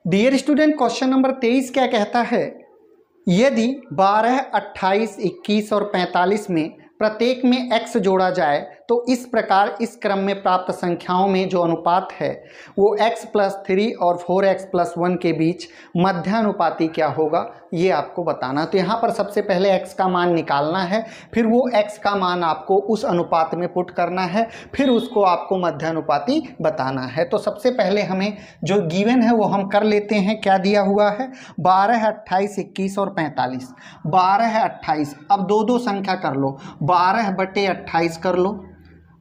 Dear student, question number 23 क्या कहता है? यदि 12, 28, 21 और 45 में प्रत्येक में x जोड़ा जाए तो इस प्रकार इस क्रम में प्राप्त संख्याओं में जो अनुपात है वो x+3 और 4x+1 के बीच मध्यानुपाती क्या होगा, ये आपको बताना। तो यहाँ पर सबसे पहले x का मान निकालना है, फिर वो x का मान आपको उस अनुपात में पुट करना है, फिर उसको आपको मध्यानुपाती बताना है। तो सबसे पहले हमें जो गिवन है वो हम कर लेते हैं। क्या दिया हुआ है? 12, 28, 21 और 45। 12 है 28, अब दो दो संख्या कर लो, 12/28 कर लो,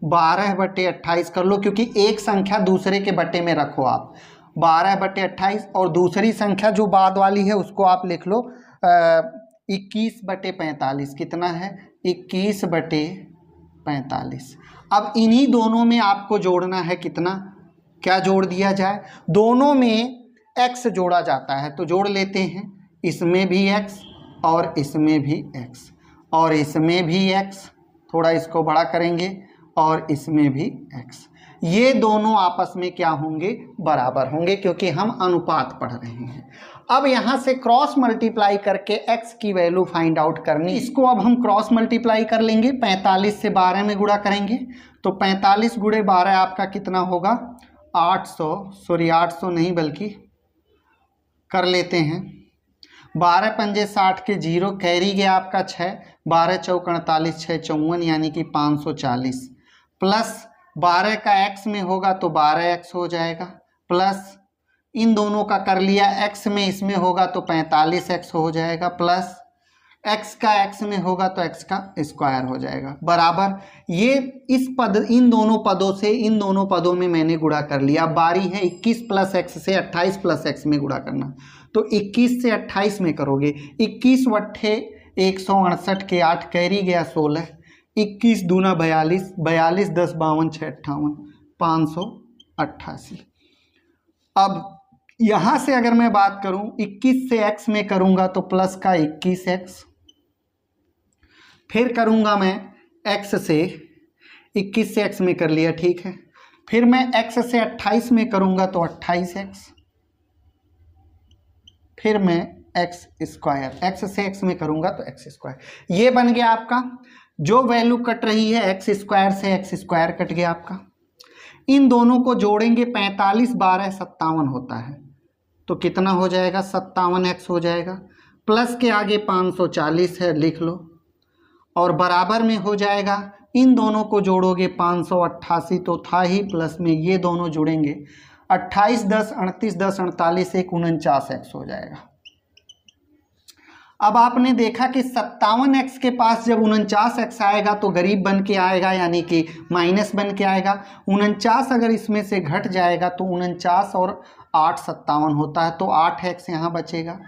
12/28 कर लो, क्योंकि एक संख्या दूसरे के बटे में रखो आप। 12/28 और दूसरी संख्या जो बाद वाली है उसको आप लिख लो 21/45। कितना है? 21/45। अब इन्हीं दोनों में आपको जोड़ना है कितना? क्या जोड़ दिया जाए? दोनों में x जोड़ा जाता है तो जोड़ लेते हैं। इसमें भी x और इसमें भी x और इसमें भी x, थोड़ा इसको बड़ा करेंगे, और इसमें भी x। ये दोनों आपस में क्या होंगे? बराबर होंगे, क्योंकि हम अनुपात पढ़ रहे हैं। अब यहाँ से क्रॉस मल्टीप्लाई करके x की वैल्यू फाइंड आउट करनी। इसको अब हम क्रॉस मल्टीप्लाई कर लेंगे, 45 से 12 में गुणा करेंगे तो 45 गुणे 12 आपका कितना होगा? 800 नहीं बल्कि कर लेते हैं 12 पंजे 60 के 0, कैरी गया आपका 6, 12 चौक 48, 6 54 यानी कि 540, प्लस 12 का x में होगा तो 12x हो जाएगा, प्लस इन दोनों का कर लिया x में इसमें होगा तो 45x हो जाएगा, प्लस x का x में होगा तो x का स्क्वायर हो जाएगा, बराबर। ये इस पद, इन दोनों पदों से इन दोनों पदों में मैंने गुणा कर लिया। अब बारी है 21 + x से 28 + x में गुणा करना। तो 21 से 28 में करोगे, 21 वट्ठे 168 के 8, कैरी गया 16, 21 दूना 42, 42 10 52 6 58, 588। अब यहाँ से अगर मैं बात करूँ 21 से x में करूँगा तो प्लस का 21x, फिर करूँगा मैं x से 21 से x में कर लिया, ठीक है। फिर मैं x से 28 में करूँगा तो 28x, फिर मैं x स्क्वायर, x से x में करूँगा तो x स्क्वायर। ये बन गया आपका। जो वैल्यू कट रही है x स्क्वायर से x स्क्वायर कट गया आपका। इन दोनों को जोड़ेंगे, 45 12 57 होता है तो कितना हो जाएगा? 57x हो जाएगा, प्लस के आगे 540 है, लिख लो, और बराबर में हो जाएगा। इन दोनों को जोड़ोगे 588 तो था ही, प्लस में ये दोनों जुड़ेंगे 28 10 38 10 48 1 49x हो जाएगा। अब आपने देखा कि 57x के पास जब 49x आएगा तो गरीब बन के आएगा, यानी कि माइनस बन के आएगा। 49 अगर इसमें से घट जाएगा तो 49 और 8 57 होता है, तो 8x यहाँ बचेगा।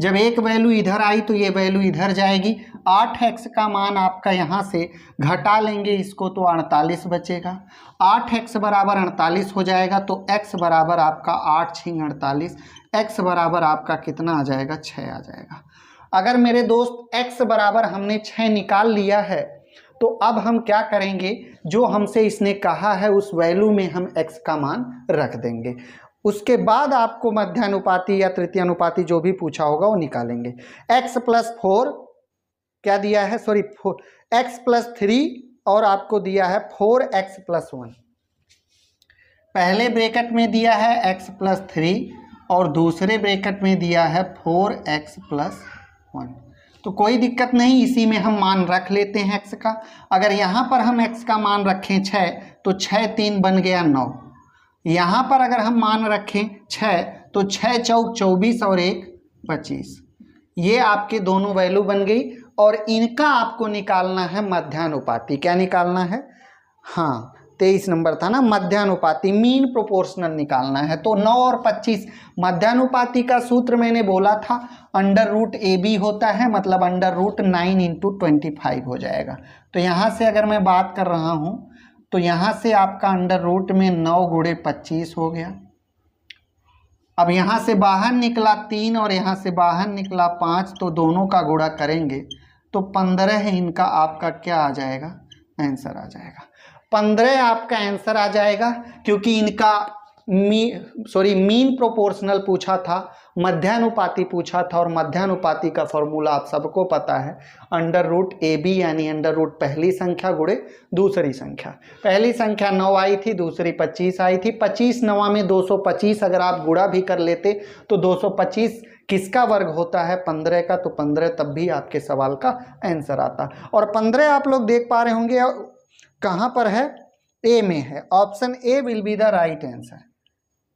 जब एक वैल्यू इधर आई तो ये वैल्यू इधर जाएगी। 8x का मान आपका यहाँ से घटा लेंगे इसको तो 48 बचेगा। 8x बराबर 48 हो जाएगा, तो x बराबर आपका 8 × 48, x बराबर आपका कितना आ जाएगा? 6 आ जाएगा। अगर मेरे दोस्त x बराबर हमने 6 निकाल लिया है तो अब हम क्या करेंगे? जो हमसे इसने कहा है उस वैल्यू में हम x का मान रख देंगे। उसके बाद आपको मध्यानुपाती या तृतीय अनुपाती जो भी पूछा होगा वो निकालेंगे। x + 4 क्या दिया है? सॉरी, x + 3 और आपको दिया है 4x + 1। पहले ब्रैकेट में दिया है x + 3 और दूसरे ब्रैकेट में दिया है 4x + 1। तो कोई दिक्कत नहीं, इसी में हम मान रख लेते हैं x का। अगर यहाँ पर हम x का मान रखें 6 तो 6 3 बन गया 9। यहाँ पर अगर हम मान रखें 6 तो 6 चौक 24 और 1 25। ये आपके दोनों वैल्यू बन गई और इनका आपको निकालना है मध्यानुपाती। क्या निकालना है? हाँ, 23 नंबर था ना, मध्यानुपाती, मीन प्रोपोर्शनल निकालना है। तो 9 और 25 मध्यानुपाती का सूत्र मैंने बोला था √AB होता है, मतलब √9 × 25 हो जाएगा। तो यहाँ से अगर मैं बात कर रहा हूँ तो यहाँ से आपका √ में 9 × 25 हो गया। अब यहाँ से बाहर निकला 3 और यहाँ से बाहर निकला 5, तो दोनों का गुणा करेंगे तो 15 है इनका आपका क्या आ जाएगा? आंसर आ जाएगा 15 आपका आंसर आ जाएगा, क्योंकि इनका मीन प्रोपोर्शनल पूछा था, मध्यानुपाती पूछा था, और मध्यानुपाती का फॉर्मूला आप सबको पता है, अंडर रूट ए बी, यानी अंडर रूट पहली संख्या गुणे दूसरी संख्या। पहली संख्या 9 आई थी, दूसरी 25 आई थी। 25 9 में 225 अगर आप गुणा भी कर लेते तो 225 किसका वर्ग होता है? 15 का। तो 15 तब भी आपके सवाल का आंसर आता। और 15 आप लोग देख पा रहे होंगे कहाँ पर है? ए में है। Option A will be the right answer.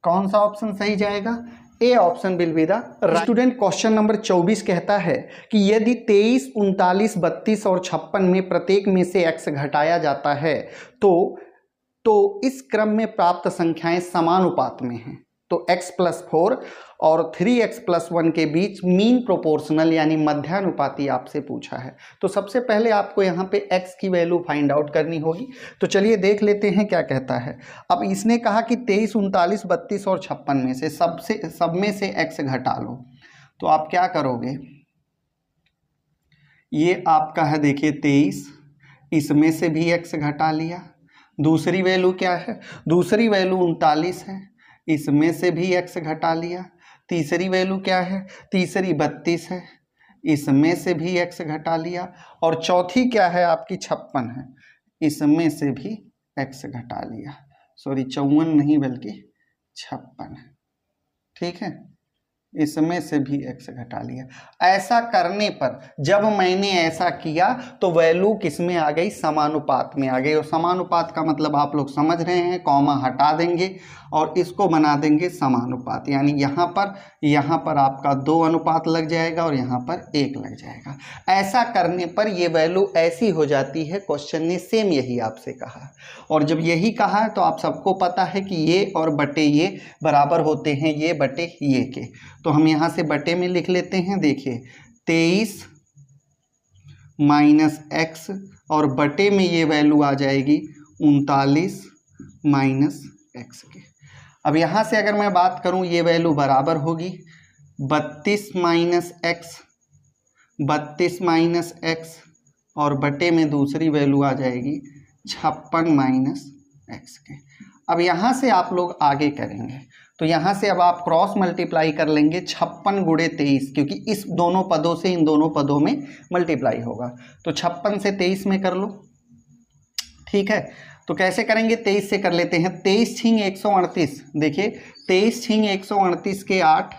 कौन सा ऑप्शन सही जाएगा? A option will be the right. Student, question number 24 कहता है कि यदि 23, 39, 32 और 56 में प्रत्येक में से x घटाया जाता है तो इस क्रम में प्राप्त संख्याएं समानुपात में हैं। तो x+4 और 3x+1 के बीच मीन प्रोपोर्शनल यानी मध्यानुपाती आपसे पूछा है। तो सबसे पहले आपको यहाँ पे x की वैल्यू फाइंड आउट करनी होगी। तो चलिए देख लेते हैं क्या कहता है। अब इसने कहा कि 23, 39, 32 और 56 में से सब में से x घटा लो। तो आप क्या करोगे? ये आपका है, देखिए 23, इसमें से भी x घटा लिया। दूसरी वैल्यू क्या है? दूसरी वैल्यू 39 है, इसमें से भी x घटा लिया। तीसरी वैल्यू क्या है? तीसरी 32 है, इसमें से भी x घटा लिया। और चौथी क्या है? आपकी 56 है, इसमें से भी x घटा लिया। सॉरी, 54 नहीं बल्कि 56 है। ठीक है, इसमें से भी x घटा लिया। ऐसा करने पर जब मैंने ऐसा किया तो वैल्यू किस में आ गई? समानुपात में आ गई। और समानुपात का मतलब आप लोग समझ रहे हैं, कॉमा हटा देंगे और इसको बना देंगे समानुपात। यानी यहाँ पर आपका 2 अनुपात लग जाएगा और यहाँ पर 1 लग जाएगा। ऐसा करने पर ये वैल्यू ऐसी हो जाती है। क्वेश्चन ने सेम यही आपसे कहा, और जब यही कहा है तो आप सबको पता है कि ये और बटे ये बराबर होते हैं ये बटे ये के। तो हम यहाँ से बटे में लिख लेते हैं। देखिए 23 माइनस x और बटे में ये वैल्यू आ जाएगी 39 माइनस x के। अब यहाँ से अगर मैं बात करूँ, ये वैल्यू बराबर होगी 32 माइनस x, 32 माइनस x और बटे में दूसरी वैल्यू आ जाएगी 56 माइनस x के। अब यहाँ से आप लोग आगे करेंगे तो यहाँ से अब आप क्रॉस मल्टीप्लाई कर लेंगे 56 गुणे 23, क्योंकि इस दोनों पदों से इन दोनों पदों में मल्टीप्लाई होगा। तो 56 से 23 में कर लो। ठीक है, तो कैसे करेंगे? 23 से कर लेते हैं। 23 छिंग 138। देखिए 23 छिंग 138 के 8,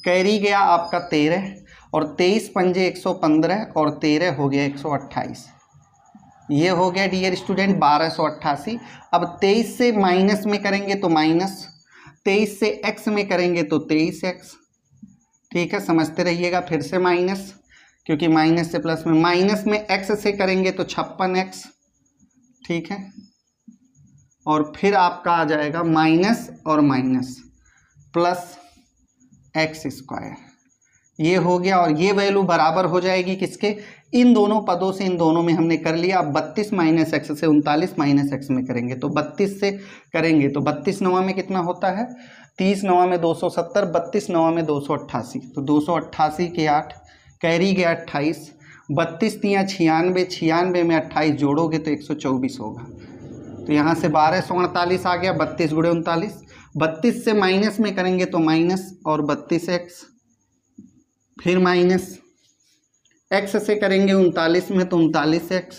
कैरी गया आपका 13, और 23 पंजे 115 और 13 हो गया 128। ये हो गया डियर स्टूडेंट 1288। अब 23 से माइनस में करेंगे तो माइनस, 23 से x में करेंगे तो 23x। ठीक है, समझते रहिएगा। फिर से माइनस, क्योंकि माइनस से प्लस में, माइनस में x से करेंगे तो 56x। ठीक है, और फिर आपका आ जाएगा माइनस और माइनस प्लस x²। ये हो गया, और ये वैल्यू बराबर हो जाएगी किसके? इन दोनों पदों से इन दोनों में हमने कर लिया। अब 32 माइनस एक्स से 39 माइनस एक्स में करेंगे तो 32 से करेंगे तो 32 9 में कितना होता है? 30 9 में 270, 32 9 में 288। तो 288 के 8, कैरी गया 28, 32 तियाँ 96, 96 में 28 जोड़ोगे तो 124 होगा। तो यहाँ से 1248 आ गया। 32 गुणे 39, 32 से माइनस में करेंगे तो माइनस और 32x, फिर माइनस x से करेंगे 39 में तो 39x,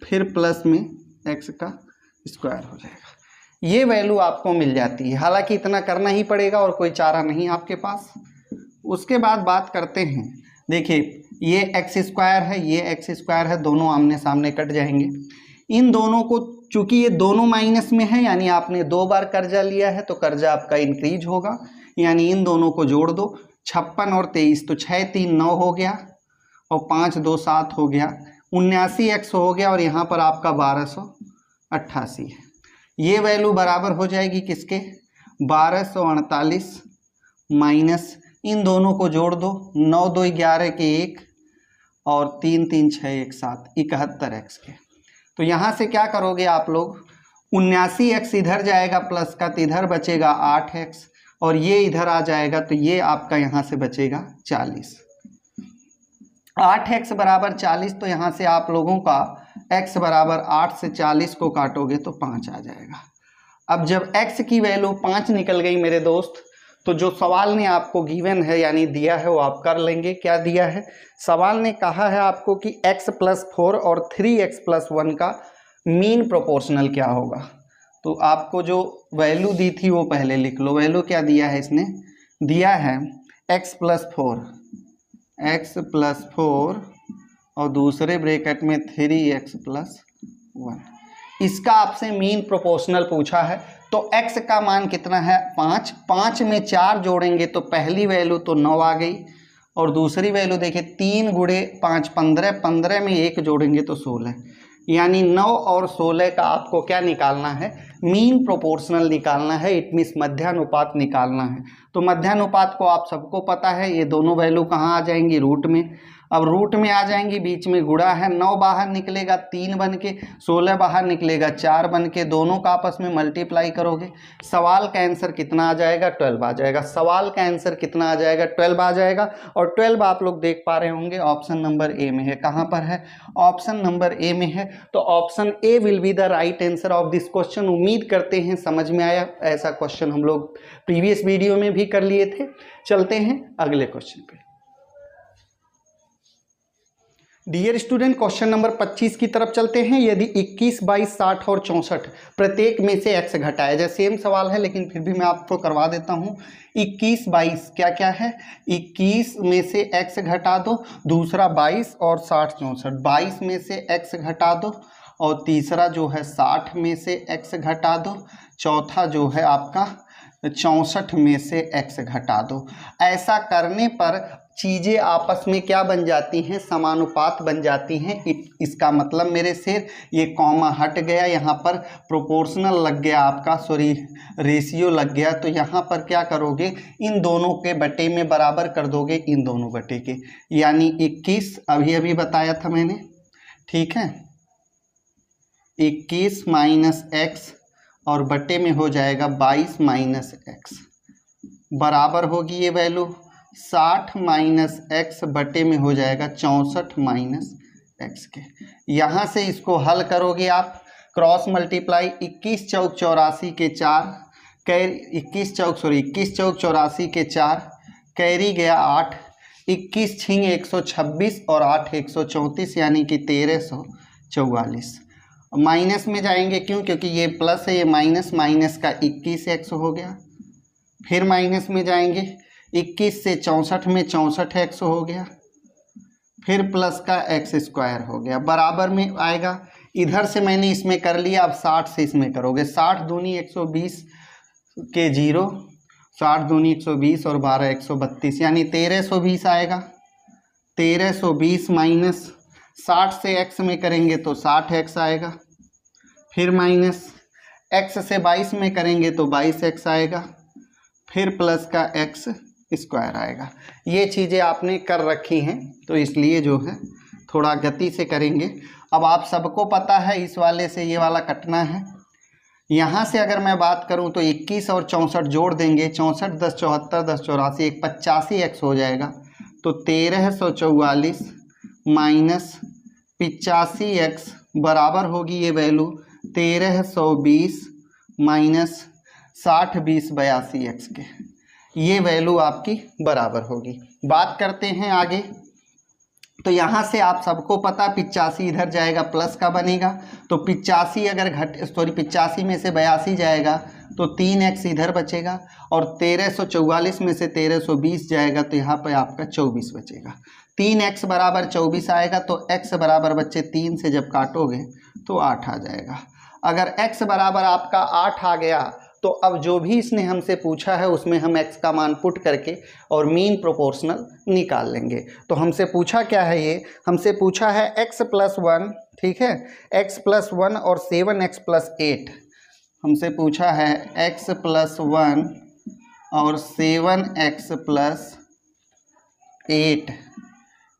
फिर प्लस में x का स्क्वायर हो जाएगा। ये वैल्यू आपको मिल जाती है। हालांकि इतना करना ही पड़ेगा और कोई चारा नहीं आपके पास। उसके बाद बात करते हैं। देखिए ये x² है, ये x² है, दोनों आमने सामने कट जाएंगे। इन दोनों को, चूंकि ये दोनों माइनस में है यानी आपने 2 बार कर्जा लिया है तो कर्जा आपका इंक्रीज होगा, यानी इन दोनों को जोड़ दो। 56 और 23 तो 6 3 9 हो गया और 5 2 7 हो गया, 79x हो गया, और यहाँ पर आपका 1288 है। ये वैल्यू बराबर हो जाएगी किसके? 1248 माइनस, इन दोनों को जोड़ दो, 9 2 11 के 1 और 3 3 6 1 7, 71x के। तो यहाँ से क्या करोगे आप लोग? 79x इधर जाएगा प्लस का, तो इधर बचेगा 8x, और ये इधर आ जाएगा तो ये आपका यहाँ से बचेगा 40। 8x बराबर 40, तो यहाँ से आप लोगों का x बराबर 8 से 40 को काटोगे तो 5 आ जाएगा। अब जब x की वैल्यू 5 निकल गई मेरे दोस्त, तो जो सवाल ने आपको गिवन है यानी दिया है वो आप कर लेंगे। क्या दिया है? सवाल ने कहा है आपको कि x+4 और 3x+1 का मीन प्रोपोर्शनल क्या होगा। तो आपको जो वैल्यू दी थी वो पहले लिख लो। वैल्यू क्या दिया है? इसने दिया है x+4 और दूसरे ब्रैकेट में 3x+1। इसका आपसे मीन प्रोपोर्शनल पूछा है। तो x का मान कितना है? 5। 5 में 4 जोड़ेंगे तो पहली वैल्यू तो 9 आ गई, और दूसरी वैल्यू देखिए 3 गुणे 5 15, 15 में 1 जोड़ेंगे तो 16, यानी 9 और 16 का आपको क्या निकालना है? मीन प्रोपोर्शनल निकालना है। इट मीन्स मध्यानुपात निकालना है। तो मध्यानुपात को आप सबको पता है, ये दोनों वैल्यू कहाँ आ जाएंगी? रूट में। अब रूट में आ जाएंगी, बीच में गुणा है, 9 बाहर निकलेगा 3 बन के, 16 बाहर निकलेगा 4 बन के, दोनों का आपस में मल्टीप्लाई करोगे, सवाल का आंसर कितना आ जाएगा? 12 आ जाएगा। सवाल का आंसर कितना आ जाएगा? 12 आ जाएगा। और 12 आप लोग देख पा रहे होंगे ऑप्शन नंबर ए में है। कहाँ पर है? ऑप्शन नंबर ए में है। तो option A will be the right answer of this question. उम्मीद करते हैं समझ में आया। ऐसा क्वेश्चन हम लोग प्रीवियस वीडियो में भी कर लिए थे। चलते हैं अगले क्वेश्चन पे। डियर स्टूडेंट, क्वेश्चन नंबर 25 की तरफ चलते हैं। यदि 21, 22, 60 और 64 प्रत्येक में से x घटाया जाए, सेम सवाल है लेकिन फिर भी मैं आपको करवा देता हूं। 21, 22 क्या क्या है? 21 में से x घटा दो, दूसरा 22 और 60, 64। 22 में से x घटा दो, और तीसरा जो है 60 में से x घटा दो, चौथा जो है आपका 64 में से x घटा दो। ऐसा करने पर चीज़ें आपस में क्या बन जाती हैं? समानुपात बन जाती हैं। इसका मतलब मेरे शेर, ये कॉमा हट गया, यहाँ पर प्रोपोर्शनल लग गया आपका, सॉरी रेशियो लग गया। तो यहाँ पर क्या करोगे? इन दोनों के बटे में बराबर कर दोगे, इन दोनों बटे के, यानी 21 अभी अभी बताया था मैंने, ठीक है, 21 माइनस x और बटे में हो जाएगा 22 माइनस x, बराबर होगी ये वैल्यू 60 माइनस x बटे में हो जाएगा 64 माइनस x के। यहाँ से इसको हल करोगे आप, क्रॉस मल्टीप्लाई, 21 चौक 84 के 4, 21 चौक 84 के 4, कैरी गया 8, 21 छिंग 126 और 8 134, यानी कि 1344। माइनस में जाएंगे, क्यों? क्योंकि ये प्लस है, ये माइनस, माइनस का 21x हो गया। फिर माइनस में जाएंगे, 21 से 64 में 64x हो गया, फिर प्लस का x² हो गया, बराबर में आएगा। इधर से मैंने इसमें कर लिया, अब 60 से इसमें करोगे, 60 दूनी 120 के 0, 60 दूनी 120 और 12 132, यानी 1320 आएगा। 1320 माइनस 60 से x में करेंगे तो 60x आएगा, फिर माइनस x से 22 में करेंगे तो 22x आएगा, फिर प्लस का x² आएगा। ये चीज़ें आपने कर रखी हैं, तो इसलिए जो है थोड़ा गति से करेंगे। अब आप सबको पता है इस वाले से ये वाला कटना है। यहाँ से अगर मैं बात करूँ तो 21 और 64 जोड़ देंगे, 64 10 74 10 84, एक 85x हो जाएगा। तो 1344 माइनस 85x बराबर होगी ये वैल्यू 1320 माइनस 60 20 82x के। ये वैल्यू आपकी बराबर होगी। बात करते हैं आगे। तो यहाँ से आप सबको पता 85 इधर जाएगा, प्लस का बनेगा, तो 85 अगर 85 में से 82 जाएगा तो 3x इधर बचेगा, और 1344 में से 1320 जाएगा तो यहाँ पर आपका 24 बचेगा। 3x बराबर 24 आएगा, तो x बराबर बच्चे 3 से जब काटोगे तो 8 आ जाएगा। अगर x बराबर आपका 8 आ गया तो अब जो भी इसने हमसे पूछा है उसमें हम x का मान पुट करके और मीन प्रोपोर्शनल निकाल लेंगे। तो हमसे पूछा क्या है? ये हमसे पूछा है x+1, ठीक है, x+1 और 7x + 8। हमसे पूछा है x+1 और 7x + 8,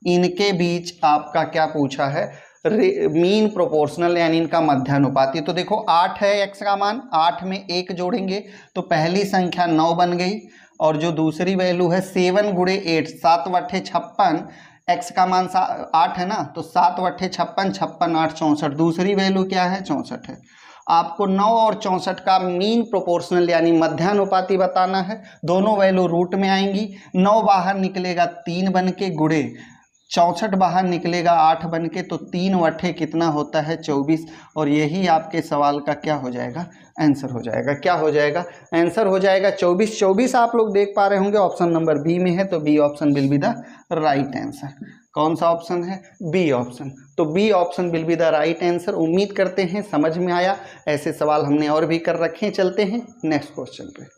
इनके बीच आपका क्या पूछा है? मीन प्रोपोर्शनल, यानी इनका मध्यानुपाती। तो देखो 8 है x का मान, 8 में 1 जोड़ेंगे तो पहली संख्या 9 बन गई, और जो दूसरी वैल्यू है 7 गुणे 8, 7 बट्ठे 56, x का मान 8 है ना, तो 7 बट्ठे 56, 56 8 64, दूसरी वैल्यू क्या है? 64 है। आपको 9 और 64 का मीन प्रोपोर्शनल यानी मध्यानुपाती बताना है। दोनों वैल्यू रूट में आएंगी। 9 बाहर निकलेगा 3 बन के, गुणे 64 बाहर निकलेगा 8 बन के, तो 3 वठे कितना होता है 24। और यही आपके सवाल का क्या हो जाएगा, आंसर हो जाएगा। क्या हो जाएगा, आंसर हो जाएगा 24। 24 आप लोग देख पा रहे होंगे ऑप्शन नंबर बी में है, तो B option will be the right answer. कौन सा ऑप्शन है, बी ऑप्शन। तो B option will be the right answer. उम्मीद करते हैं समझ में आया। ऐसे सवाल हमने और भी कर रखे हैं। चलते हैं नेक्स्ट क्वेश्चन पे।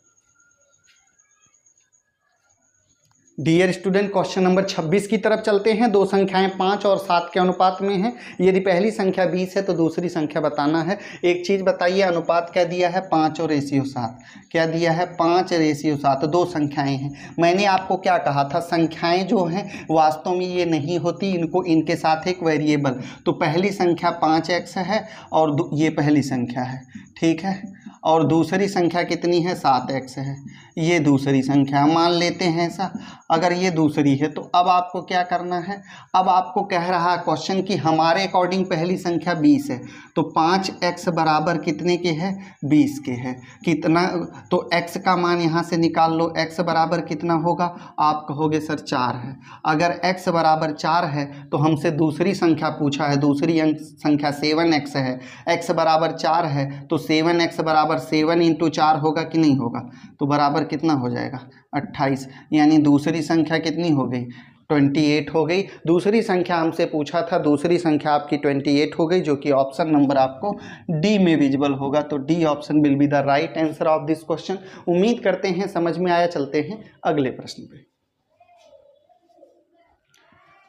डियर स्टूडेंट, क्वेश्चन नंबर 26 की तरफ चलते हैं। दो संख्याएं 5 और 7 के अनुपात में हैं। यदि पहली संख्या 20 है तो दूसरी संख्या बताना है। एक चीज़ बताइए, अनुपात क्या दिया है, 5 और रेशियो 7। क्या दिया है, 5 रेशियो 7। दो संख्याएं हैं। मैंने आपको क्या कहा था, संख्याएं जो हैं वास्तव में ये नहीं होती, इनको इनके साथ एक वेरिएबल। तो पहली संख्या 5x है और ये पहली संख्या है, ठीक है। और दूसरी संख्या कितनी है, 7x है। ये दूसरी संख्या मान लेते हैं ऐसा। अगर ये दूसरी है तो अब आपको क्या करना है, अब आपको कह रहा है क्वेश्चन कि हमारे अकॉर्डिंग पहली संख्या 20 है, तो 5x बराबर कितने के है, 20 के है। कितना, तो x का मान यहाँ से निकाल लो। x बराबर कितना होगा, आप कहोगे सर 4 है। अगर x बराबर 4 है तो हमसे दूसरी संख्या पूछा है, दूसरी संख्या 7x है। x बराबर 4 है तो 7x बराबर 7 × 4 होगा कि नहीं होगा, तो बराबर कितना हो जाएगा, 28। यानी दूसरी संख्या कितनी हो गई, 28 हो गई। दूसरी संख्या हमसे पूछा था, दूसरी संख्या आपकी 28 हो गई, जो कि ऑप्शन नंबर आपको डी में विजिबल होगा। तो D option will be the right answer of this question. उम्मीद करते हैं समझ में आया। चलते हैं अगले प्रश्न पे।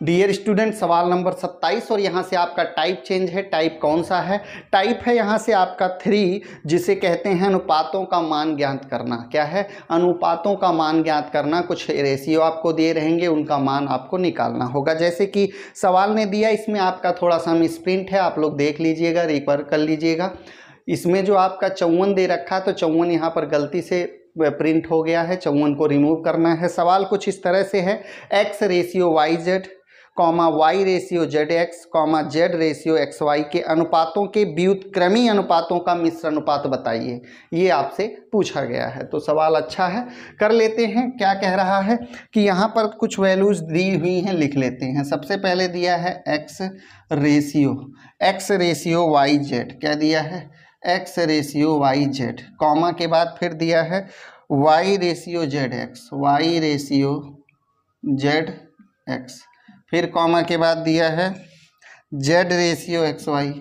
डियर स्टूडेंट, सवाल नंबर 27 और यहाँ से आपका टाइप चेंज है। टाइप कौन सा है, टाइप है यहाँ से आपका 3, जिसे कहते हैं अनुपातों का मान ज्ञात करना। क्या है, अनुपातों का मान ज्ञात करना। कुछ रेशियो आपको दिए रहेंगे, उनका मान आपको निकालना होगा। जैसे कि सवाल ने दिया, इसमें आपका थोड़ा सा मिसप्रिंट है, आप लोग देख लीजिएगा, रिकवर कर लीजिएगा। इसमें जो आपका 54 दे रखा है, तो 54 यहाँ पर गलती से प्रिंट हो गया है, 54 को रिमूव करना है। सवाल कुछ इस तरह से है, x ratio YZ, y ratio ZX, Z ratio XY के अनुपातों के व्युत्क्रमी अनुपातों का मिश्र अनुपात बताइए। ये आपसे पूछा गया है। तो सवाल अच्छा है, कर लेते हैं। क्या कह रहा है कि यहाँ पर कुछ वैल्यूज दी हुई हैं, लिख लेते हैं। सबसे पहले दिया है x रेशियो YZ। क्या दिया है, x रेशियो YZ, कॉमा के बाद फिर दिया है y रेशियो ZX, फिर कॉमा के बाद दिया है z रेशियो XY।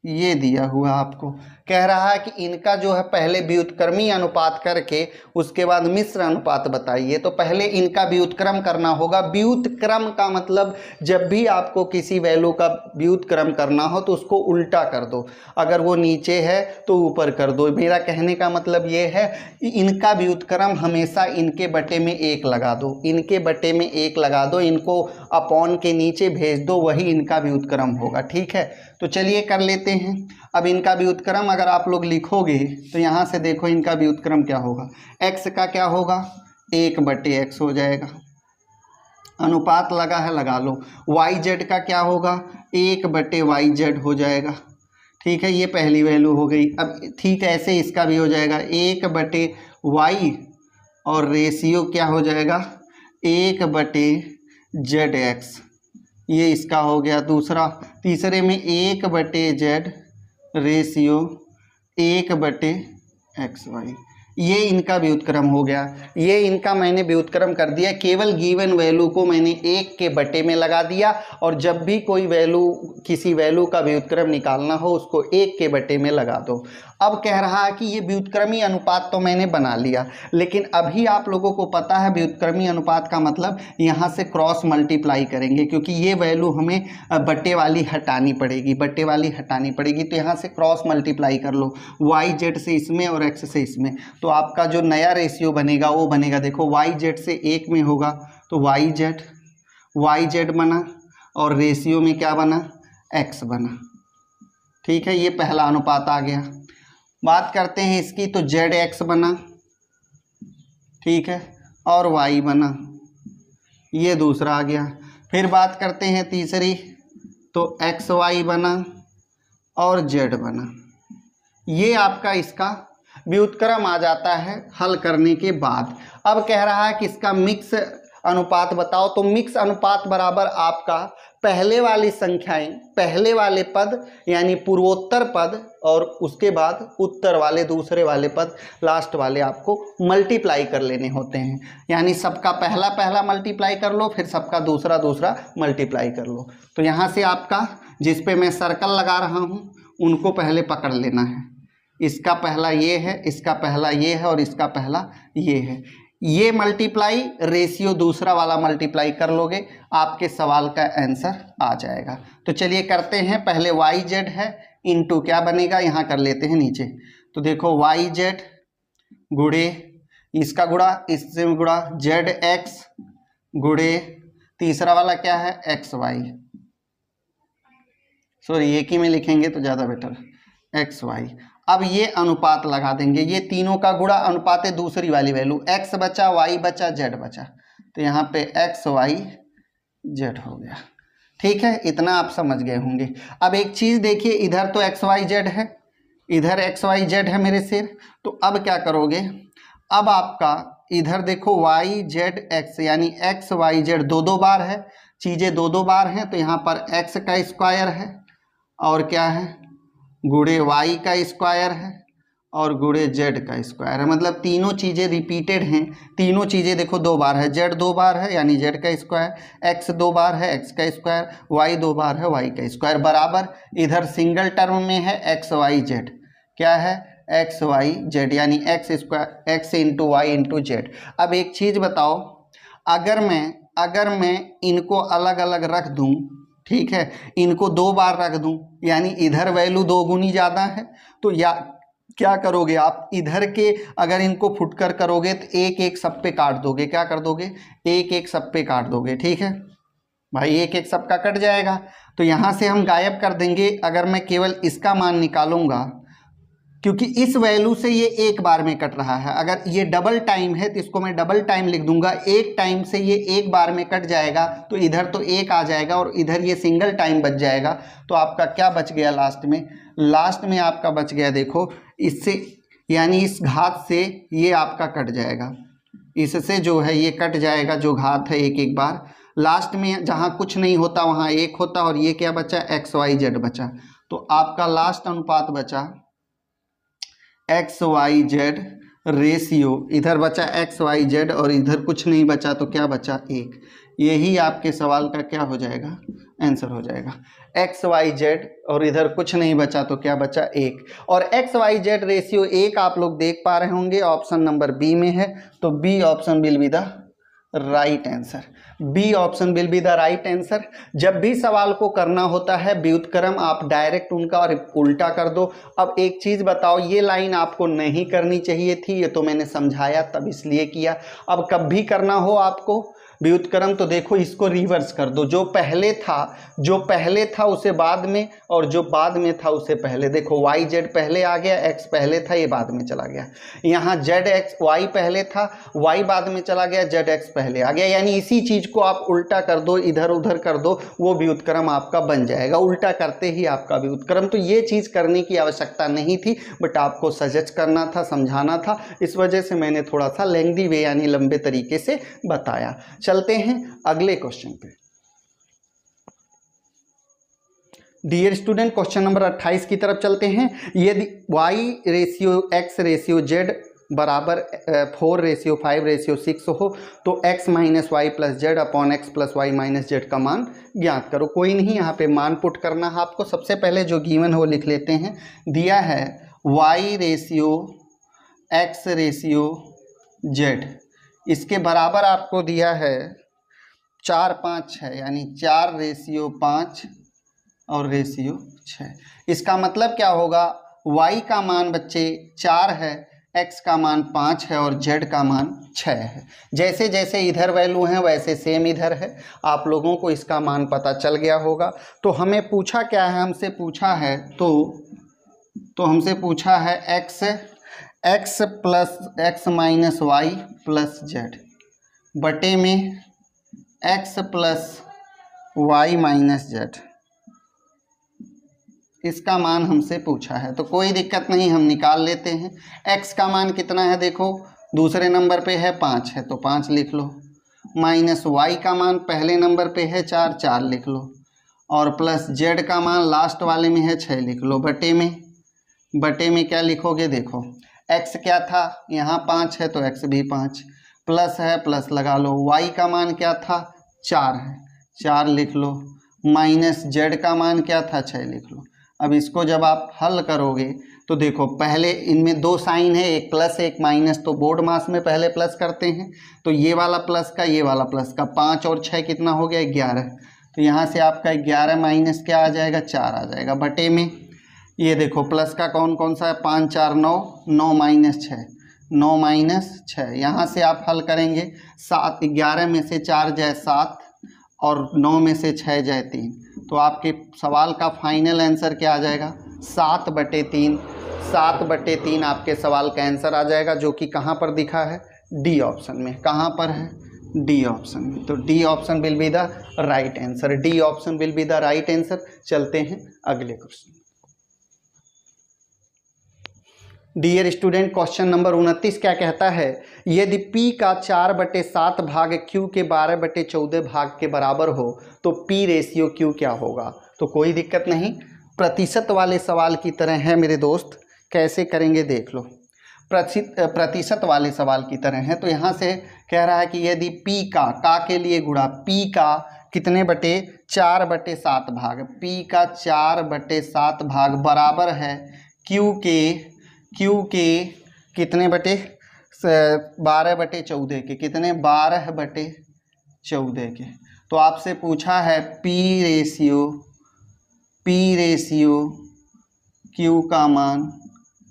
ये दिया हुआ आपको कह रहा है कि इनका जो है पहले व्युत्क्रमी अनुपात करके उसके बाद मिश्र अनुपात बताइए। तो पहले इनका व्युत्क्रम करना होगा। व्युत्क्रम का मतलब जब भी आपको किसी वैल्यू का व्युत्क्रम करना हो तो उसको उल्टा कर दो, अगर वो नीचे है तो ऊपर कर दो। मेरा कहने का मतलब ये है, इनका व्युत्क्रम हमेशा इनके बटे में 1 लगा दो, इनके बटे में 1 लगा दो, इनको अपॉन के नीचे भेज दो, वही इनका व्युत्क्रम होगा। ठीक है, तो चलिए कर लेते हैं। अब इनका व्युत्क्रम अगर आप लोग लिखोगे तो यहाँ से देखो इनका व्युत्क्रम क्या होगा, x का क्या होगा, 1/x हो जाएगा। अनुपात लगा है, लगा लो। yz का क्या होगा, 1/yz हो जाएगा। ठीक है, ये पहली वैल्यू हो गई। अब ठीक है, ऐसे इसका भी हो जाएगा 1/y और रेशियो क्या हो जाएगा 1/zx, ये इसका हो गया दूसरा। तीसरे में 1/z रेशियो 1/xy, ये इनका व्युत्क्रम हो गया। ये इनका मैंने व्युत्क्रम कर दिया, केवल गिवन वैल्यू को मैंने 1 के बटे में लगा दिया। और जब भी कोई वैल्यू, किसी वैल्यू का व्युत्क्रम निकालना हो उसको 1 के बटे में लगा दो। अब कह रहा है कि ये व्युत्क्रमी अनुपात तो मैंने बना लिया, लेकिन अभी आप लोगों को पता है व्युत्क्रमी अनुपात का मतलब यहाँ से क्रॉस मल्टीप्लाई करेंगे, क्योंकि ये वैल्यू हमें बट्टे वाली हटानी पड़ेगी, बट्टे वाली हटानी पड़ेगी। तो यहाँ से क्रॉस मल्टीप्लाई कर लो, YZ से इसमें और X से इसमें। तो आपका जो नया रेशियो बनेगा वो बनेगा, देखो YZ से 1 में होगा तो YZ बना, और रेशियो में क्या बना, X बना। ठीक है, ये पहला अनुपात आ गया। बात करते हैं इसकी, तो ZX बना, ठीक है, और Y बना, ये दूसरा आ गया। फिर बात करते हैं तीसरी, तो XY बना, और जेड बना। ये आपका इसका व्युत्क्रम आ जाता है हल करने के बाद। अब कह रहा है कि इसका मिक्स अनुपात बताओ, तो मिक्स अनुपात बराबर आपका पहले वाली संख्याएं, पहले वाले पद यानी पूर्वोत्तर पद और उसके बाद उत्तर वाले दूसरे वाले पद, लास्ट वाले आपको मल्टीप्लाई कर लेने होते हैं। यानी सबका पहला पहला मल्टीप्लाई कर लो, फिर सबका दूसरा दूसरा मल्टीप्लाई कर लो। तो यहाँ से आपका जिस पे मैं सर्कल लगा रहा हूँ उनको पहले पकड़ लेना है। इसका पहला ये है, इसका पहला ये है और इसका पहला ये है। ये मल्टीप्लाई रेशियो दूसरा वाला मल्टीप्लाई कर लोगे, आपके सवाल का आंसर आ जाएगा। तो चलिए करते हैं। पहले वाई जेड है इनटू क्या बनेगा, यहाँ कर लेते हैं नीचे। तो देखो वाई जेड गुड़े इसका गुड़ा इससे गुड़ा जेड एक्स गुड़े तीसरा वाला क्या है एक्स वाई, सॉरी एक ही में लिखेंगे तो ज़्यादा बेटर, एक्स वाई। अब ये अनुपात लगा देंगे, ये तीनों का गुणा अनुपात है दूसरी वाली वैल्यू, एक्स बचा वाई बचा जेड बचा, तो यहाँ पे एक्स वाई जेड हो गया। ठीक है, इतना आप समझ गए होंगे। अब एक चीज़ देखिए, इधर तो एक्स वाई जेड है, इधर एक्स वाई जेड है मेरे सिर। तो अब क्या करोगे, अब आपका इधर देखो वाई जेड एक्स यानी एक्स वाई जेड दो दो बार है, चीज़ें दो दो बार हैं, तो यहाँ पर एक्स का स्क्वायर है और क्या है गुणे वाई का स्क्वायर है और गुणे जेड का स्क्वायर है। मतलब तीनों चीज़ें रिपीटेड हैं, तीनों चीज़ें देखो दो बार है, जेड दो बार है यानी जेड का स्क्वायर, एक्स दो बार है एक्स का स्क्वायर, वाई दो बार है वाई का स्क्वायर, बराबर इधर सिंगल टर्म में है एक्स वाई जेड, क्या है एक्स वाई जेड यानी X square X into Y into Z. अब एक चीज़ बताओ, अगर मैं इनको अलग अलग रख दूं, ठीक है, इनको दो बार रख दूं यानी इधर वैल्यू दो गुनी ज़्यादा है, तो या क्या करोगे आप, इधर के अगर इनको फुटकर करोगे तो एक एक सब पे काट दोगे, क्या कर दोगे एक एक सब पे काट दोगे। ठीक है भाई, एक एक सब का कट जाएगा, तो यहाँ से हम गायब कर देंगे। अगर मैं केवल इसका मान निकालूंगा, क्योंकि इस वैल्यू से ये एक बार में कट रहा है, अगर ये डबल टाइम है तो इसको मैं डबल टाइम लिख दूंगा, एक टाइम से ये एक बार में कट जाएगा तो इधर तो एक आ जाएगा और इधर ये सिंगल टाइम बच जाएगा। तो आपका क्या बच गया लास्ट में आपका बच गया, देखो इससे यानी इस घात से ये आपका कट जाएगा, इससे जो है ये कट जाएगा जो घात है एक एक बार, लास्ट में जहाँ कुछ नहीं होता वहाँ एक होता, और ये क्या बचा एक्स वाई जेड बचा। तो आपका लास्ट अनुपात बचा एक्स वाई जेड रेशियो, इधर बचा एक्स वाई जेड और इधर कुछ नहीं बचा तो क्या बचा एक। यही आपके सवाल का क्या हो जाएगा आंसर हो जाएगा, एक्स वाई जेड और इधर कुछ नहीं बचा तो क्या बचा एक। और एक्स वाई जेड रेशियो एक आप लोग देख पा रहे होंगे ऑप्शन नंबर बी में है, तो B option will be the right answer, B option will be the right answer. जब भी सवाल को करना होता है व्युत्क्रम आप डायरेक्ट उनका और उल्टा कर दो। अब एक चीज़ बताओ, ये लाइन आपको नहीं करनी चाहिए थी, ये तो मैंने समझाया तब इसलिए किया। अब कब भी करना हो आपको व्युत्क्रम तो देखो इसको रिवर्स कर दो, जो पहले था उसे बाद में और जो बाद में था उसे पहले। देखो वाई जेड पहले आ गया, एक्स पहले था ये बाद में चला गया, यहाँ जेड एक्स वाई पहले था वाई बाद में चला गया, जेड एक्स पहले आ गया, यानी इसी चीज़ को आप उल्टा कर दो, इधर उधर कर दो, वो व्युत्क्रम आपका बन जाएगा, उल्टा करते ही आपका व्युत्क्रम। तो ये चीज़ करने की आवश्यकता नहीं थी, बट आपको सजेस्ट करना था, समझाना था, इस वजह से मैंने थोड़ा सा लेंथी वे यानी लंबे तरीके से बताया। चलते हैं अगले क्वेश्चन पे। डियर स्टूडेंट, क्वेश्चन नंबर 28 की तरफ चलते हैं। यदि y ratio x ratio z बराबर 4 रेशियो 5 रेशियो 6 हो तो x minus Y plus Z upon X plus Y minus Z का मान ज्ञात करो। कोई नहीं, यहाँ पे मान पुट करना है आपको। सबसे पहले जो गिवन है वो लिख लेते हैं। दिया है y ratio x ratio z, इसके बराबर आपको दिया है 4 5 6 यानी 4 रेशियो 5 और रेशियो 6। इसका मतलब क्या होगा, y का मान बच्चे 4 है, x का मान 5 है और z का मान 6 है। जैसे जैसे इधर वैल्यू है वैसे सेम इधर है। आप लोगोलोगों को इसका मान पता चल गया होगा। तो हमें पूछा क्या है, हमसे पूछा है तो हमसे पूछा है x plus x minus Y plus Z बटे में x plus Y minus Z. इसका मान हमसे पूछा है, तो कोई दिक्कत नहीं, हम निकाल लेते हैं। x का मान कितना है, देखो दूसरे नंबर पे है 5 है तो 5 लिख लो, माइनस y का मान पहले नंबर पे है 4, 4 लिख लो, और प्लस z का मान लास्ट वाले में है 6 लिख लो। बटे में क्या लिखोगे, देखो x क्या था, यहाँ 5 है तो x भी 5, प्लस है प्लस लगा लो, y का मान क्या था 4 है 4 लिख लो, माइनस z का मान क्या था 6 लिख लो। अब इसको जब आप हल करोगे तो देखो पहले इनमें दो साइन है, एक प्लस एक माइनस, तो बोर्ड मास में पहले प्लस करते हैं, तो ये वाला प्लस का ये वाला प्लस का, 5 और 6 कितना हो गया 11, तो यहाँ से आपका 11 माइनस क्या आ जाएगा 4 आ जाएगा। बटे में ये देखो प्लस का कौन कौन सा है, 5 4 9, 9 माइनस 6, 9 माइनस 6, यहाँ से आप हल करेंगे 7, 11 में से 4 जाए 7 और 9 में से 6 जाए 3, तो आपके सवाल का फाइनल आंसर क्या आ जाएगा 7/3। 7/3 आपके सवाल का आंसर आ जाएगा, जो कि कहाँ पर दिखा है, डी ऑप्शन में। कहाँ पर है, डी ऑप्शन में, तो D option will be the right answer, D option will be the right answer. चलते हैं अगले question. Dear student, question number 29 क्या कहता है, यदि P का 4/7 भाग Q के 12/14 भाग के बराबर हो तो P रेशियो Q क्या होगा। तो कोई दिक्कत नहीं, प्रतिशत वाले सवाल की तरह है मेरे दोस्त, कैसे करेंगे देख लो। प्रतिशत वाले सवाल की तरह है, तो यहाँ से कह रहा है कि यदि P का के लिए गुणा, P का कितने बटे 4/7 भाग, P का 4/7 भाग बराबर है Q के कितने बटे 12/14 के, कितने 12/14 के। तो आपसे पूछा है P रेशियो Q का मान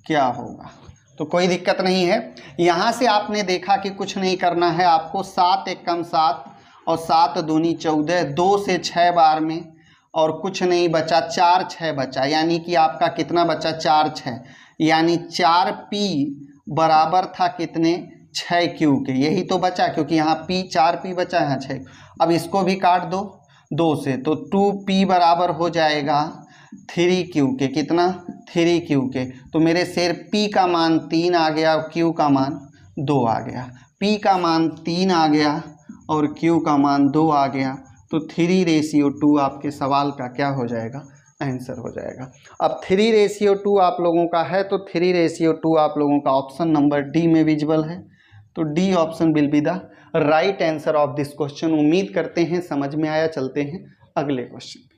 क्या होगा। तो कोई दिक्कत नहीं है, यहाँ से आपने देखा कि कुछ नहीं करना है आपको, 7 एक कम 7 और 7 दूनी 14, 2 से 6 बार में, और कुछ नहीं बचा, 4 6 बचा, यानी कि आपका कितना बचा 4 6, यानी 4P बराबर था कितने 6Q के, यही तो बचा, क्योंकि यहाँ P 4P बचा है 6। अब इसको भी काट दो 2 से, तो 2P बराबर हो जाएगा 3Q के, कितना 3Q के। तो मेरे शेर P का मान 3 आ गया, Q का मान 2 आ गया, P का मान 3 आ गया और Q का मान 2 आ गया, तो 3:2 आपके सवाल का क्या हो जाएगा, आंसर हो जाएगा। अब 3:2 आप लोगों का है, तो 3:2 आप लोगों का ऑप्शन नंबर डी में विजिबल है, तो D option will be the right answer of this question. उम्मीद करते हैं समझ में आया। चलते हैं अगले क्वेश्चन पे।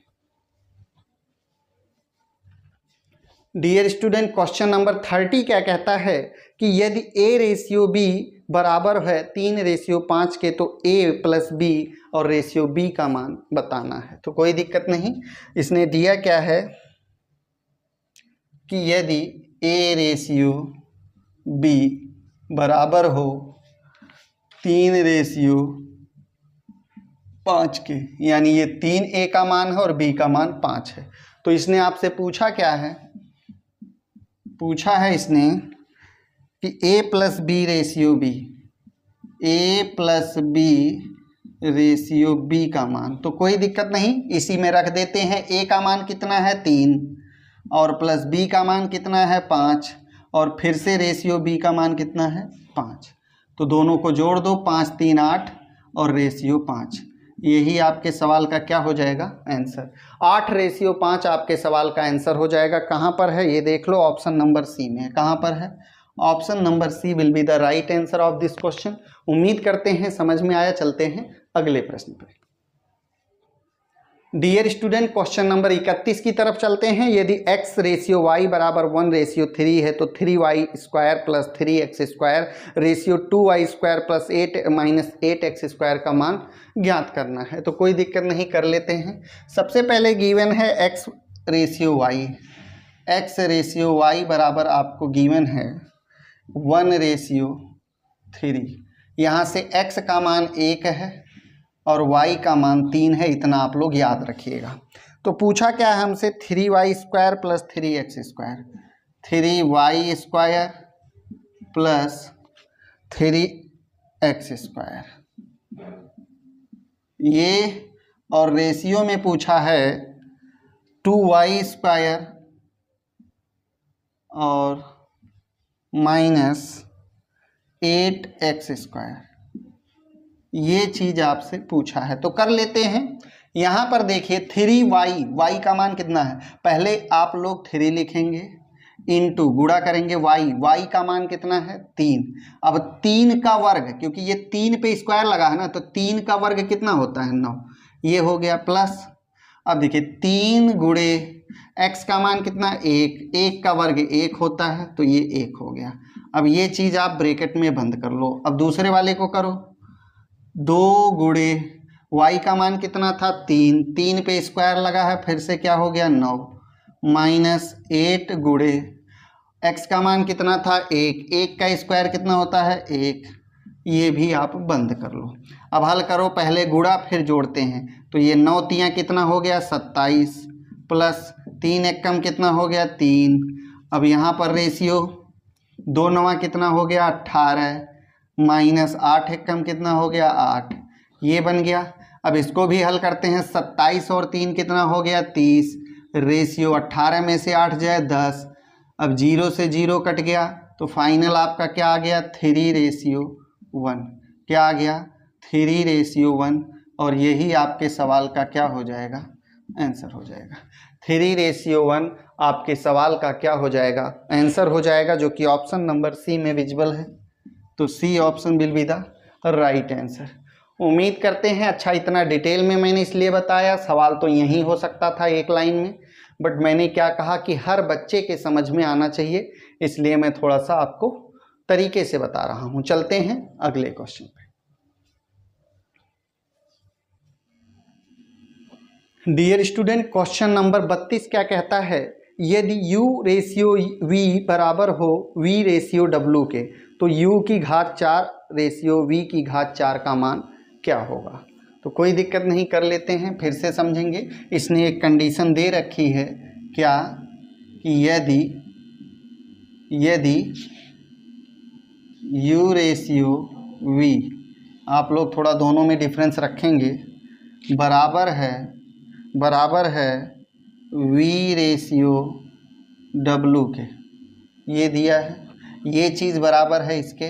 डियर स्टूडेंट, क्वेश्चन नंबर 30 क्या कहता है कि यदि A रेशियो B बराबर है 3:5 के, तो A प्लस B और रेशियो B का मान बताना है। तो कोई दिक्कत नहीं, इसने दिया क्या है कि यदि A रेशियो B बराबर हो 3:5 के, यानी ये 3A का मान है और B का मान 5 है। तो इसने आपसे पूछा क्या है, पूछा है इसने कि A plus B ratio B, A plus B ratio B का मान। तो कोई दिक्कत नहीं, इसी में रख देते हैं। A का मान कितना है 3 और प्लस B का मान कितना है 5, और फिर से रेशियो B का मान कितना है 5, तो दोनों को जोड़ दो, 5 3 8 और रेशियो 5, यही आपके सवाल का क्या हो जाएगा, आंसर। 8:5 आपके सवाल का आंसर हो जाएगा। कहाँ पर है ये देख लो, ऑप्शन नंबर सी में है। कहाँ पर है, option number C will be the right answer of this question. उम्मीद करते हैं समझ में आया। चलते हैं अगले प्रश्न पर। डियर स्टूडेंट, क्वेश्चन नंबर 31 की तरफ चलते हैं। यदि x रेशियो y बराबर 1:3 है, तो 3y² plus 3x² ratio 2y² plus 8-8x² का मान ज्ञात करना है। तो कोई दिक्कत नहीं, कर लेते हैं। सबसे पहले गिवन है x ratio y, x ratio y बराबर आपको गिवन है 1:3। यहाँ से x का मान 1 है और y का मान 3 है, इतना आप लोग याद रखिएगा। तो पूछा क्या है हमसे, 3y² plus 3x², 3y² plus 3x², ये, और रेशियो में पूछा है 2y² और -8x², ये चीज़ आपसे पूछा है तो कर लेते हैं। यहाँ पर देखिए 3y, y का मान कितना है, पहले आप लोग 3 लिखेंगे, इनटू गुणा करेंगे y का मान कितना है 3। अब 3 का वर्ग, क्योंकि ये 3 पे स्क्वायर लगा है ना, तो 3 का वर्ग कितना होता है 9, ये हो गया प्लस। अब देखिए 3 गुणे x का मान कितना 1, 1 का वर्ग 1 होता है, तो ये 1 हो गया। अब ये चीज़ आप ब्रैकेट में बंद कर लो। अब दूसरे वाले को करो, 2 गुणे y का मान कितना था 3, 3 पे स्क्वायर लगा है, फिर से क्या हो गया 9, -8 गुणे x का मान कितना था 1, 1 का स्क्वायर कितना होता है 1, ये भी आप बंद कर लो। अब हल करो, पहले गुणा फिर जोड़ते हैं, तो ये 9 तियाँ कितना हो गया 27, प्लस 3 एकम कितना हो गया 3। अब यहाँ पर रेशियो 2 9 कितना हो गया 18, -8 एकम कितना हो गया 8, ये बन गया। अब इसको भी हल करते हैं, 27 और 3 कितना हो गया 30, रेशियो 18 में से 8 जाए 10। अब 0 से 0 कट गया, तो फाइनल आपका क्या आ गया 3:1, क्या आ गया 3:1, और यही आपके सवाल का क्या हो जाएगा आंसर हो जाएगा। 3:1 आपके सवाल का क्या हो जाएगा आंसर हो जाएगा, जो कि ऑप्शन नंबर सी में विजिबल है। तो C option will be the right answer. उम्मीद करते हैं अच्छा, इतना डिटेल में मैंने इसलिए बताया, सवाल तो यही हो सकता था एक लाइन में, बट मैंने क्या कहा कि हर बच्चे के समझ में आना चाहिए, इसलिए मैं थोड़ा सा आपको तरीके से बता रहा हूं। चलते हैं अगले क्वेश्चन पे। डियर स्टूडेंट, क्वेश्चन नंबर 32 क्या कहता है, यदि u रेशियो v बराबर हो v रेशियो w के, तो u की घात 4 रेशियो v की घात 4 का मान क्या होगा। तो कोई दिक्कत नहीं, कर लेते हैं, फिर से समझेंगे। इसने एक कंडीशन दे रखी है, क्या कि यदि u रेशियो v, आप लोग थोड़ा दोनों में डिफरेंस रखेंगे, बराबर है v रेशियो w के, ये दिया है, ये चीज़ बराबर है इसके,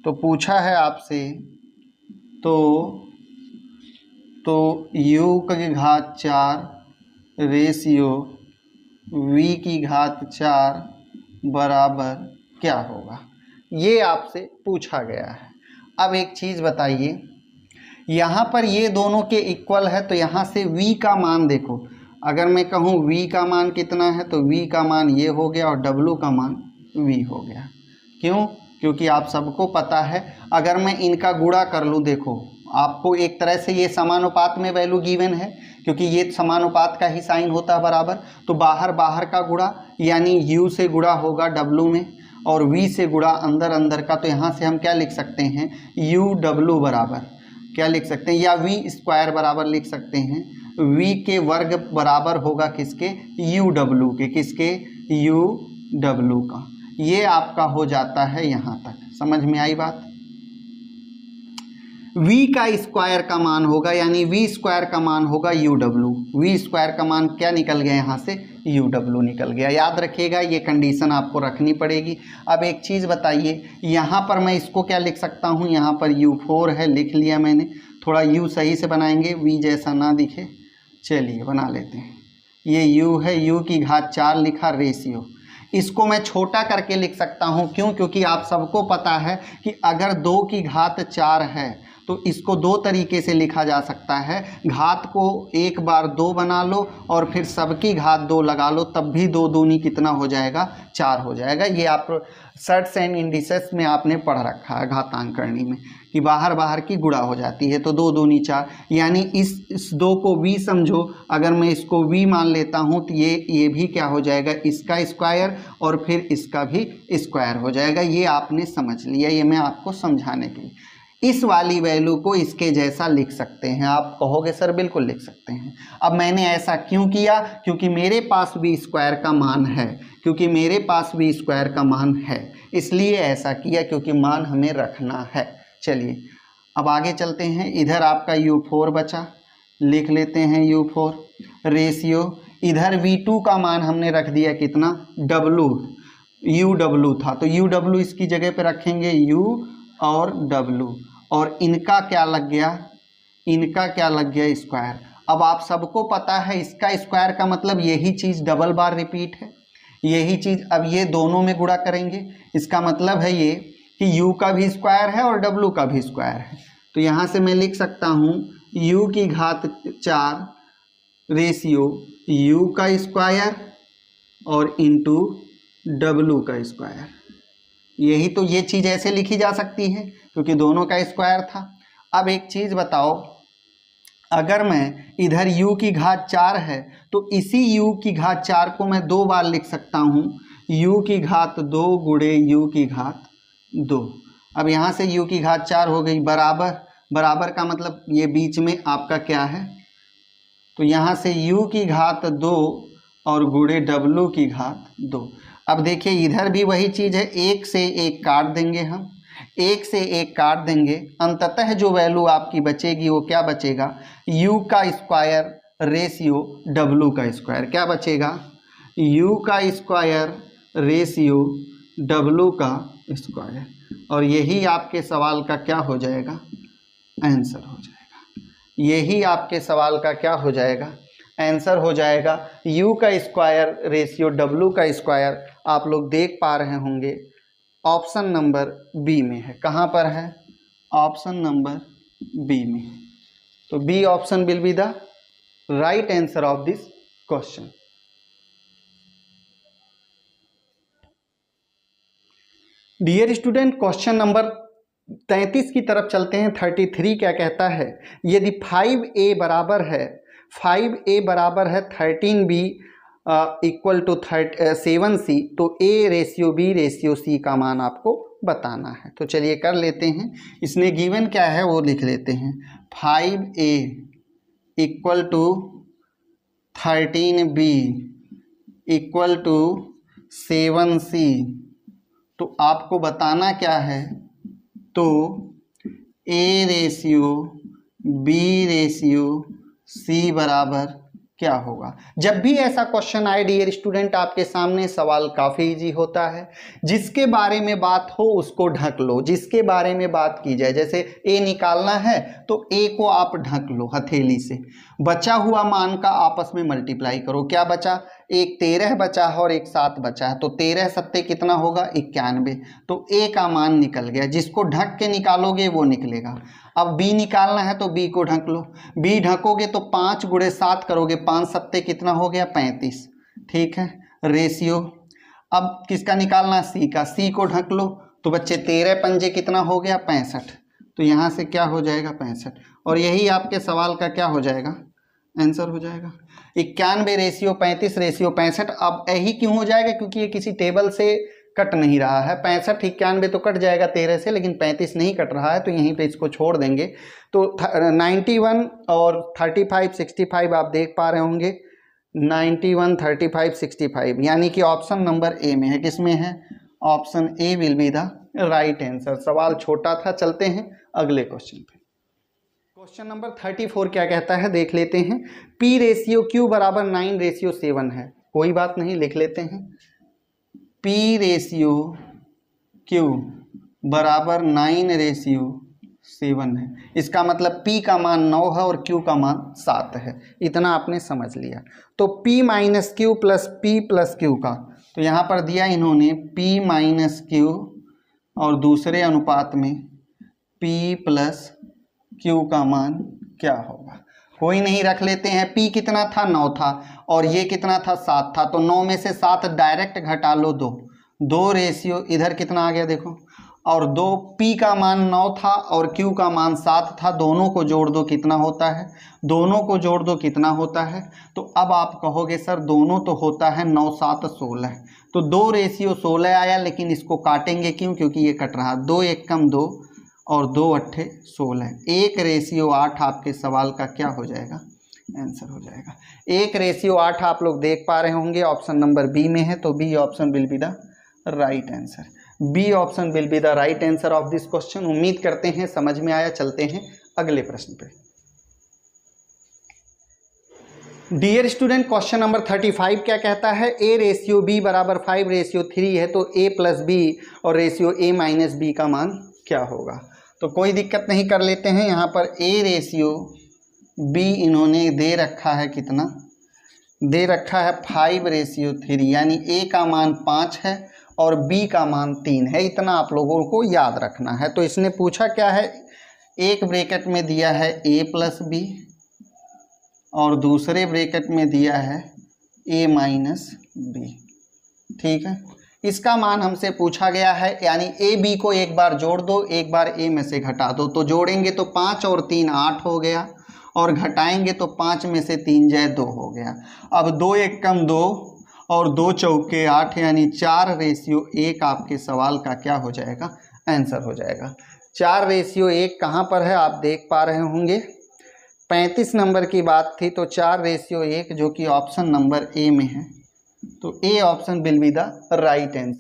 तो पूछा है आपसे, तो u की घात 4 रेशियो v की घात 4 बराबर क्या होगा, ये आपसे पूछा गया है। अब एक चीज़ बताइए, यहाँ पर ये दोनों के इक्वल है, तो यहाँ से v का मान देखो, अगर मैं कहूँ v का मान कितना है, तो v का मान ये हो गया और w का मान v हो गया। क्यों? क्योंकि आप सबको पता है, अगर मैं इनका गुणा कर लूँ, देखो आपको एक तरह से ये समानुपात में वैल्यू गिवन है, क्योंकि ये समानुपात का ही साइन होता है बराबर, तो बाहर का गुणा यानी u से गुणा होगा w में, और v से गुणा अंदर का, तो यहाँ से हम क्या लिख सकते हैं uw बराबर क्या लिख सकते हैं, या v² बराबर लिख सकते हैं, v के वर्ग बराबर होगा किसके uw के, किसके uw का। ये आपका हो जाता है, यहाँ तक समझ में आई बात। v का स्क्वायर का मान होगा, यानी v² का मान होगा uw, v² का मान क्या निकल गया यहाँ से uw निकल गया। याद रखिएगा, ये कंडीशन आपको रखनी पड़ेगी। अब एक चीज़ बताइए, यहाँ पर मैं इसको क्या लिख सकता हूँ, यहाँ पर u4 है, लिख लिया मैंने, थोड़ा u सही से बनाएंगे, v जैसा ना दिखे, चलिए बना लेते हैं। ये u है, u की घात 4 लिखा रेशियो, इसको मैं छोटा करके लिख सकता हूँ, क्यों? क्योंकि आप सबको पता है कि अगर 2 की घात 4 है तो इसको 2 तरीके से लिखा जा सकता है, घात को एक बार 2 बना लो और फिर सबकी घात 2 लगा लो, तब भी 2 दूनी कितना हो जाएगा 4 हो जाएगा। ये आप सर्ट्स एंड इंडिसेस में आपने पढ़ रखा है घातांकरणी में, कि बाहर की गुणा हो जाती है, तो 2 दूनी 4, यानी इस 2 को v समझो, अगर मैं इसको v मान लेता हूँ तो ये भी क्या हो जाएगा, इसका स्क्वायर और फिर इसका भी स्क्वायर हो जाएगा। ये आपने समझ लिया, ये मैं आपको समझाने के लिए। इस वाली वैल्यू को इसके जैसा लिख सकते हैं, आप कहोगे सर बिल्कुल लिख सकते हैं। अब मैंने ऐसा क्यों किया, क्योंकि मेरे पास v² का मान है, क्योंकि मेरे पास v² का मान है, इसलिए ऐसा किया, क्योंकि मान हमें रखना है। चलिए अब आगे चलते हैं। इधर आपका u4 बचा, लिख लेते हैं u4 रेशियो, इधर v2 का मान हमने रख दिया कितना w, यू डब्लू था, तो यू डब्लू इसकी जगह पे रखेंगे यू और डब्लू, और इनका क्या लग गया, इनका क्या लग गया स्क्वायर। अब आप सबको पता है इसका स्क्वायर का मतलब यही चीज़ डबल बार रिपीट है, यही चीज़ अब ये दोनों में गुणा करेंगे, इसका मतलब है ये कि u का भी स्क्वायर है और w का भी स्क्वायर है। तो यहाँ से मैं लिख सकता हूँ u की घात 4 रेशियो u का स्क्वायर और इंटू w का स्क्वायर। यही तो ये चीज़ ऐसे लिखी जा सकती है क्योंकि दोनों का स्क्वायर था। अब एक चीज़ बताओ, अगर मैं इधर u की घात 4 है तो इसी u की घात 4 को मैं 2 बार लिख सकता हूँ, u की घात 2 गुणे u की घात 2। अब यहाँ से u की घात 4 हो गई बराबर, बराबर का मतलब ये बीच में आपका क्या है, तो यहाँ से u की घात 2 और गुणे w की घात 2। अब देखिए इधर भी वही चीज़ है, एक से एक काट देंगे हम, एक से एक काट देंगे, अंततः जो वैल्यू आपकी बचेगी वो क्या बचेगा, u का स्क्वायर रेशियो w का स्क्वायर। क्या बचेगा, u का स्क्वायर रेशियो w का स्क्वायर, और यही आपके सवाल का क्या हो जाएगा, आंसर हो जाएगा। यही आपके सवाल का क्या हो जाएगा, आंसर हो जाएगा। u का स्क्वायर रेशियो w का स्क्वायर आप लोग देख पा रहे होंगे ऑप्शन नंबर बी में है। कहाँ पर है, ऑप्शन नंबर बी में। तो B option will be the right answer of this question. Dear student, question number 33 की तरफ चलते हैं। 33 क्या कहता है, यदि 5a बराबर है 5a बराबर है 13b इक्वल टू 7c, तो a ratio b ratio c का मान आपको बताना है। तो चलिए कर लेते हैं, इसने गिवन क्या है वो लिख लेते हैं। 5a equal to 13b equal to 7c, तो आपको बताना क्या है, तो a ratio b ratio c बराबर क्या होगा। जब भी ऐसा क्वेश्चन आए डियर स्टूडेंट आपके सामने, सवाल काफ़ी इजी होता है। जिसके बारे में बात हो उसको ढक लो, जिसके बारे में बात की जाए, जैसे a निकालना है तो a को आप ढक लो हथेली से, बचा हुआ मान का आपस में मल्टीप्लाई करो। क्या बचा, एक 13 बचा है और एक 7 बचा है, तो 13 सत्ते कितना होगा 91, तो a का मान निकल गया। जिसको ढक के निकालोगे वो निकलेगा। अब b निकालना है तो b को ढक लो, b ढकोगे तो 5 गुणे 7 करोगे, 5 सत्ते कितना हो गया 35, ठीक है। रेशियो अब किसका निकालना है, c का, c को ढक लो तो बच्चे 13 पंजे कितना हो गया 65, तो यहाँ से क्या हो जाएगा 65, और यही आपके सवाल का क्या हो जाएगा, आंसर हो जाएगा। 91 रेशियो 35 रेशियो 65। अब यही क्यों हो जाएगा, क्योंकि ये किसी टेबल से कट नहीं रहा है। 65 91 तो कट जाएगा 13 से, लेकिन 35 नहीं कट रहा है, तो यहीं पे इसको छोड़ देंगे। तो 91 और 35 65 आप देख पा रहे होंगे, 91 35 65, यानी कि ऑप्शन नंबर ए में है। किस में है, option A will be the right answer. सवाल छोटा था, चलते हैं अगले क्वेश्चन पे। क्वेश्चन नंबर 34 क्या कहता है देख लेते हैं। P रेशियो Q बराबर 9 रेशियो 7 है, कोई बात नहीं, लिख लेते हैं। P रेशियो Q बराबर 9 रेशियो 7 है, इसका मतलब P का मान 9 है और Q का मान 7 है, इतना आपने समझ लिया। तो P minus Q plus P plus Q का, तो यहाँ पर दिया इन्होंने P माइनस Q और दूसरे अनुपात में P प्लस Q का मान क्या होगा। कोई नहीं, रख लेते हैं। P कितना था 9 था और ये कितना था 7 था, तो 9 में से 7 डायरेक्ट घटा लो 2 रेशियो इधर कितना आ गया देखो, और 2 P का मान 9 था और Q का मान 7 था, दोनों को जोड़ दो कितना होता है, दोनों को जोड़ दो कितना होता है। तो अब आप कहोगे सर दोनों तो होता है 9 7 16, तो 2 रेशियो 16 आया, लेकिन इसको काटेंगे क्यों, क्योंकि ये कट रहा, 2 1 कम 2 और 2 8 16, 1 रेशियो 8 आपके सवाल का क्या हो जाएगा, आंसर हो जाएगा। 1 रेशियो 8 आप लोग देख पा रहे होंगे ऑप्शन नंबर बी में है, तो B option will be the right answer. B option will be the right answer of this question. उम्मीद करते हैं समझ में आया। चलते हैं अगले प्रश्न पे। डियर स्टूडेंट, क्वेश्चन नंबर 35 क्या कहता है, ए रेशियो बी बराबर 5:3 है तो ए प्लस बी और रेशियो ए माइनस बी का मान क्या होगा। तो कोई दिक्कत नहीं, कर लेते हैं। यहाँ पर ए रेशियो बी इन्होंने दे रखा है, कितना दे रखा है 5:3, यानी ए का मान 5 है और बी का मान 3 है। इतना आप लोगों को याद रखना है। तो इसने पूछा क्या है, एक ब्रैकेट में दिया है ए प्लस बी और दूसरे ब्रैकेट में दिया है a माइनस बी। ठीक है, इसका मान हमसे पूछा गया है, यानी a b को एक बार जोड़ दो, एक बार a में से घटा दो। तो जोड़ेंगे तो 5 और 3 8 हो गया और घटाएंगे तो 5 में से 3 जाए 2 हो गया। अब 2 एक कम 2 और 2 चौके 8, यानी 4:1 आपके सवाल का क्या हो जाएगा, आंसर हो जाएगा। 4:1 कहाँ पर है आप देख पा रहे होंगे, 35 नंबर की बात थी तो 4:1 जो कि ऑप्शन नंबर ए में है। तो A option will be the right answer.